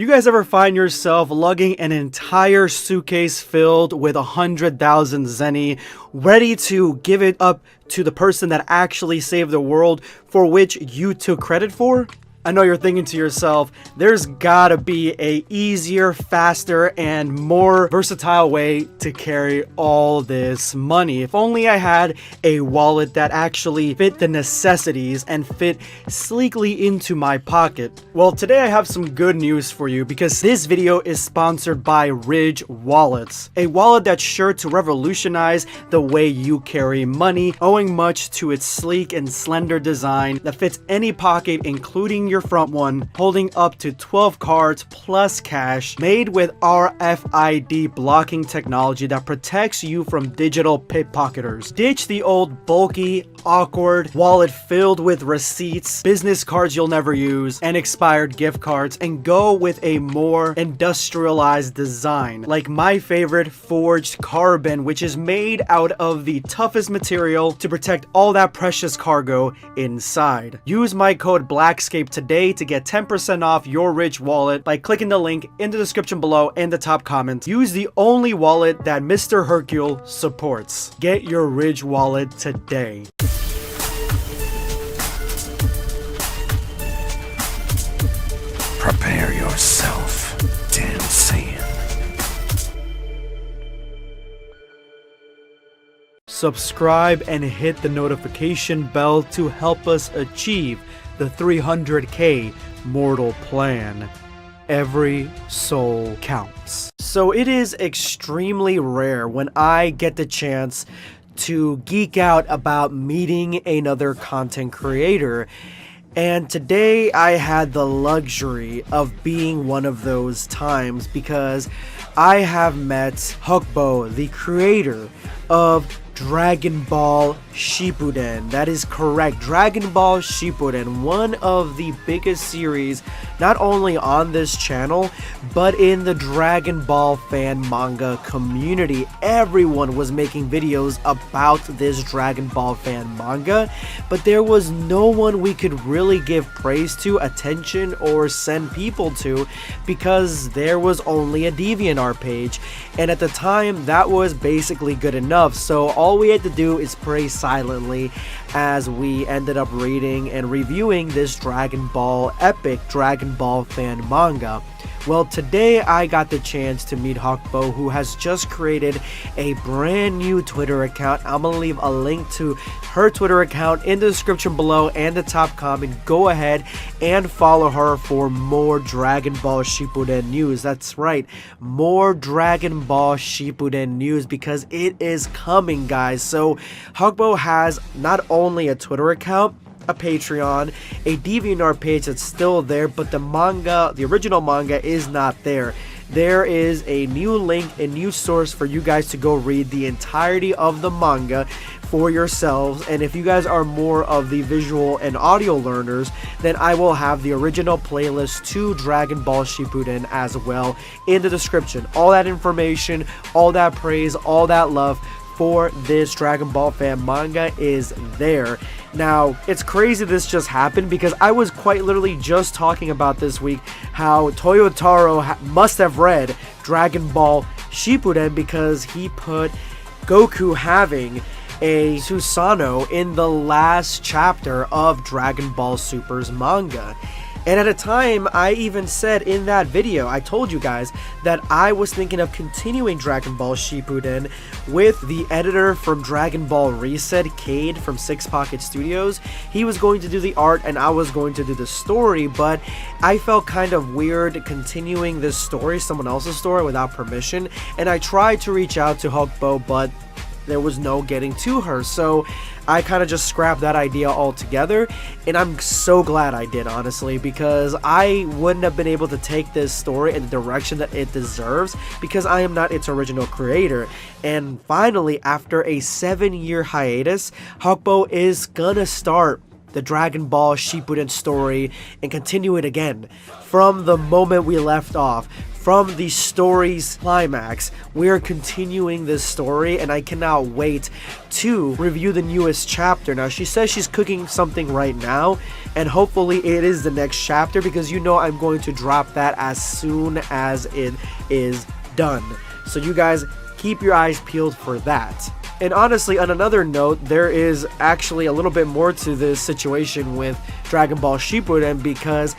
You guys ever find yourself lugging an entire suitcase filled with 100,000 zenny, ready to give it up to the person that actually saved the world for which you took credit for? I know you're thinking to yourself, there's gotta be a easier, faster, and more versatile way to carry all this money. If only I had a wallet that actually fit the necessities and fit sleekly into my pocket. Well, today I have some good news for you because this video is sponsored by Ridge Wallets, a wallet that's sure to revolutionize the way you carry money, owing much to its sleek and slender design that fits any pocket, including your front one, holding up to 12 cards plus cash, made with RFID blocking technology that protects you from digital pickpocketers. Ditch the old bulky, awkward wallet filled with receipts, business cards you'll never use, and expired gift cards, and go with a more industrialized design, like my favorite forged carbon, which is made out of the toughest material to protect all that precious cargo inside. Use my code BLACKSCAPE today to get 10% off your Ridge wallet by clicking the link in the description below and the top comment. Use the only wallet that Mr. Hercule supports. Get your Ridge wallet today. Prepare yourself, Dan Saiyan. Subscribe and hit the notification bell to help us achieve the 300k mortal plan. Every soul counts. So it is extremely rare when I get the chance to geek out about meeting another content creator. And today I had the luxury of being one of those times because I have met Hukbo, the creator of Dragon Ball Shippuden. That is correct, Dragon Ball Shippuden, one of the biggest series not only on this channel but in the Dragon Ball fan manga community. Everyone was making videos about this Dragon Ball fan manga, but there was no one we could really give praise to, attention, or send people to because there was only a DeviantArt page, and at the time that was basically good enough. So all we had to do is pray silently as we ended up reading and reviewing this Dragon Ball epic Dragon Ball fan manga. Well, today I got the chance to meet Hukbo, who has just created a brand new Twitter account. I'm gonna leave a link to her Twitter account in the description below and the top comment. Go ahead and follow her for more Dragon Ball Shippuden news. That's right, more Dragon Ball Shippuden news, because it is coming, guys. So Hukbo has not only a Twitter account, a Patreon, a DeviantArt page that's still there, but the manga, the original manga, is not there. There is a new link, a new source for you guys to go read the entirety of the manga for yourselves. And if you guys are more of the visual and audio learners, then I will have the original playlist to Dragon Ball Shippuden as well in the description. All that information, all that praise, all that love for this Dragon Ball fan manga is there. Now, it's crazy this just happened because I was quite literally just talking about this week how Toyotaro must have read Dragon Ball Shippuden because he put Goku having a Susanoo in the last chapter of Dragon Ball Super's manga. And at a time, I even said in that video, I told you guys that I was thinking of continuing Dragon Ball Shippuden with the editor from Dragon Ball Reset, Cade from Six Pocket Studios. He was going to do the art and I was going to do the story, but I felt kind of weird continuing this story, someone else's story, without permission. And I tried to reach out to Hukbo, but there was no getting to her, so I kind of just scrapped that idea altogether, and I'm so glad I did, honestly, because I wouldn't have been able to take this story in the direction that it deserves because I am not its original creator. And finally, after a 7-year hiatus, Hukbo is gonna start the Dragon Ball Shippuden story and continue it again from the moment we left off, from the story's climax. We are continuing this story, and I cannot wait to review the newest chapter. Now, she says she's cooking something right now, and hopefully it is the next chapter, because you know I'm going to drop that as soon as it is done. So you guys keep your eyes peeled for that. And honestly, on another note, there is actually a little bit more to this situation with Dragon Ball Shippuden, because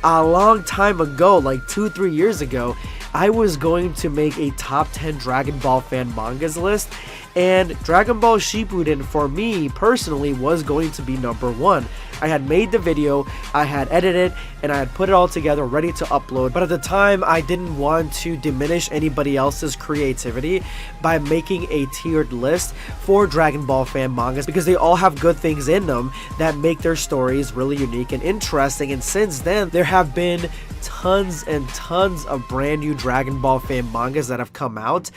a long time ago, like 2-3 years ago, I was going to make a top 10 Dragon Ball fan mangas list, and Dragon Ball Shippuden for me personally was going to be number 1. I had made the video, I had edited, and I had put it all together ready to upload, but at the time I didn't want to diminish anybody else's creativity by making a tiered list for Dragon Ball fan mangas, because they all have good things in them that make their stories really unique and interesting. And since then, there have been tons and tons of brand new Dragon Ball fan mangas that have come out,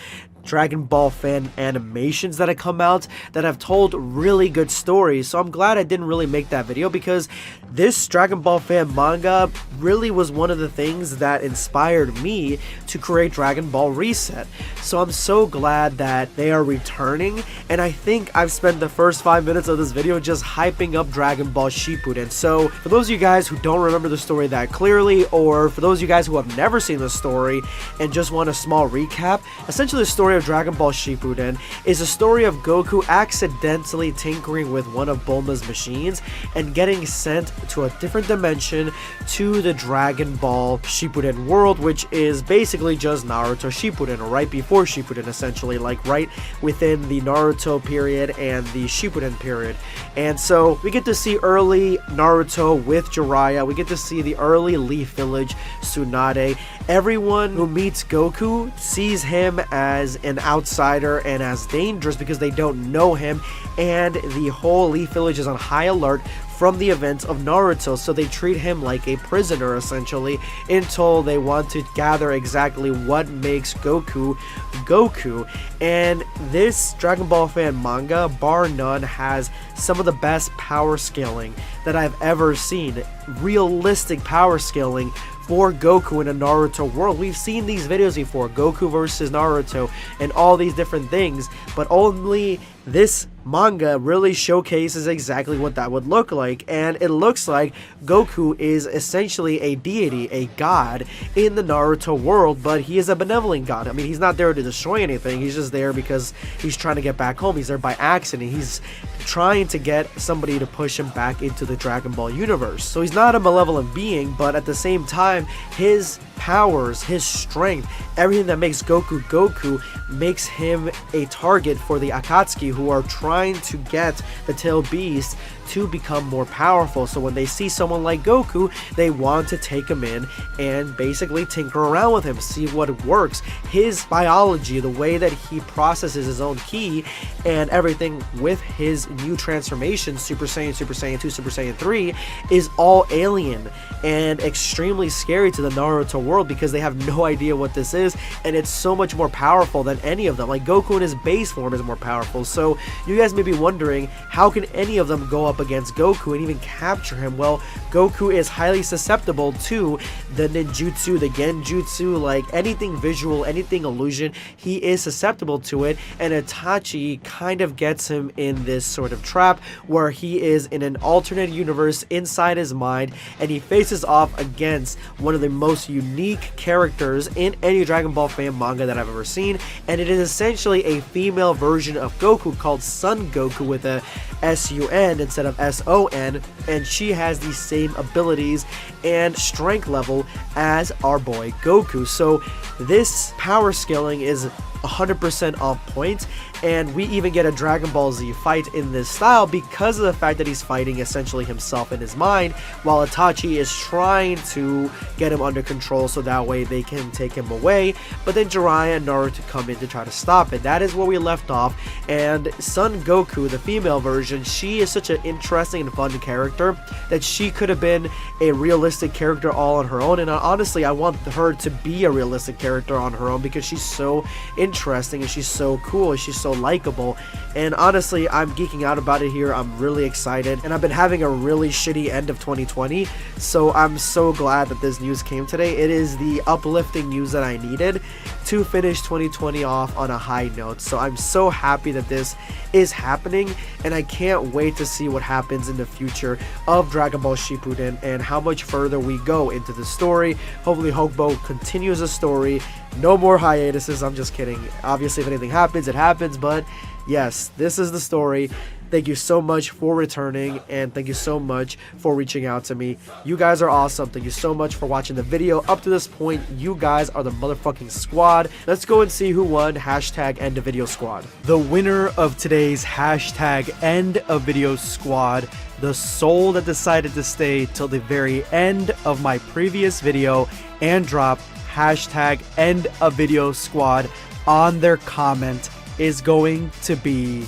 Dragon Ball fan animations that have come out that have told really good stories. So I'm glad I didn't really make that video, because this Dragon Ball fan manga really was one of the things that inspired me to create Dragon Ball Reset. So I'm so glad that they are returning, and I think I've spent the first 5 minutes of this video just hyping up Dragon Ball Shippuden. So for those of you guys who don't remember the story that clearly, or for those of you guys who have never seen the story and just want a small recap, essentially the story of Dragon Ball Shippuden is a story of Goku accidentally tinkering with one of Bulma's machines and getting sent to a different dimension to the Dragon Ball Shippuden world, which is basically just Naruto Shippuden, or right before Shippuden, essentially, like right within the Naruto period and the Shippuden period. And so we get to see early Naruto with Jiraiya, we get to see the early Leaf Village, Tsunade. Everyone who meets Goku sees him as an outsider and as dangerous because they don't know him, and the whole Leaf Village is on high alert from the events of Naruto, so they treat him like a prisoner essentially, until they want to gather exactly what makes Goku Goku. And this Dragon Ball fan manga, bar none, has some of the best power scaling that I've ever seen. Realistic power scaling for Goku in a Naruto world. We've seen these videos before, Goku versus Naruto and all these different things, but only this manga really showcases exactly what that would look like. And it looks like Goku is essentially a deity, a god in the Naruto world, but he is a benevolent god. I mean, he's not there to destroy anything, he's just there because he's trying to get back home. He's there by accident. He's trying to get somebody to push him back into the Dragon Ball universe. So he's not a malevolent being, but at the same time, his powers, his strength, everything that makes Goku Goku makes him a target for the Akatsuki, who are trying to get the Tail Beast to become more powerful. So when they see someone like Goku, they want to take him in and basically tinker around with him, see what works. His biology, the way that he processes his own ki and everything with his new transformation, Super Saiyan, Super Saiyan 2, Super Saiyan 3, is all alien and extremely scary to the Naruto world, because they have no idea what this is, and it's so much more powerful than any of them. Like, Goku in his base form is more powerful. So you guys may be wondering, how can any of them go up against Goku and even capture him? Well, Goku is highly susceptible to the ninjutsu, the genjutsu, like anything visual, anything illusion, he is susceptible to it. And Itachi kind of gets him in this sort of trap where he is in an alternate universe inside his mind, and he faces off against one of the most unique characters in any Dragon Ball fan manga that I've ever seen, and it is essentially a female version of Goku called Son Goku with a S-U-N instead of S-O-N, and she has the same abilities and strength level as our boy Goku. So this power scaling is 100% on point, and we even get a Dragon Ball Z fight in this style because of the fact that he's fighting essentially himself in his mind, while Itachi is trying to get him under control so that way they can take him away. But then Jiraiya and Naruto come in to try to stop it. That is where we left off. And Son Goku, the female version, she is such an interesting and fun character that she could have been a realistic character all on her own. And honestly, I want her to be a realistic character on her own because she's so interesting interesting and she's so cool and she's so likable. And honestly, I'm geeking out about it here. I'm really excited, and I've been having a really shitty end of 2020, so I'm so glad that this news came today. It is the uplifting news that I needed to finish 2020 off on a high note. So I'm so happy that this is happening, and I can't wait to see what happens in the future of Dragon Ball Shippuden and how much further we go into the story. Hopefully Hokbo continues the story. No more hiatuses. I'm just kidding. Obviously, if anything happens, it happens, but yes, this is the story. Thank you so much for returning, and thank you so much for reaching out to me. You guys are awesome. Thank you so much for watching the video up to this point. You guys are the motherfucking squad. Let's go and see who won hashtag end of video squad. The winner of today's hashtag end of video squad, the soul that decided to stay till the very end of my previous video and drop hashtag end of video squad on their comment, is going to be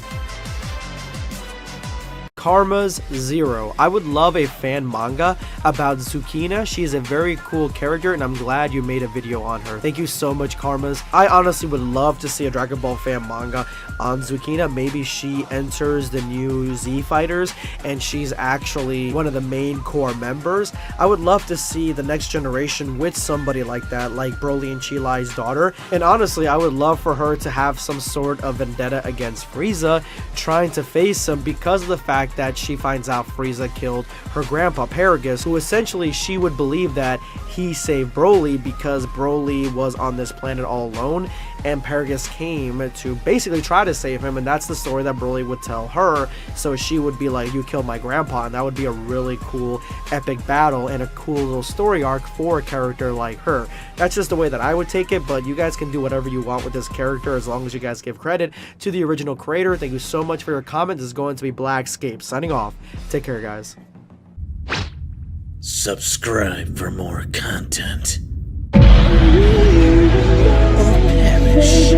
Karma's Zero. I would love a fan manga about Tsukina. She's a very cool character, and I'm glad you made a video on her. Thank you so much, Karmas. I honestly would love to see a Dragon Ball fan manga on Tsukina. Maybe she enters the new Z Fighters, and she's actually one of the main core members. I would love to see the next generation with somebody like that, like Broly and Chi-Lai's daughter. And honestly, I would love for her to have some sort of vendetta against Frieza, trying to face him because of the fact that she finds out Frieza killed her grandpa Paragus, who essentially she would believe that he saved Broly because Broly was on this planet all alone, and Paragus came to basically try to save him, and that's the story that Broly would tell her. So she would be like, you killed my grandpa, and that would be a really cool epic battle and a cool little story arc for a character like her. That's just the way that I would take it, but you guys can do whatever you want with this character as long as you guys give credit to the original creator. Thank you so much for your comment. This is going to be Blackscape signing off. Take care, guys. Subscribe for more content. Or perish.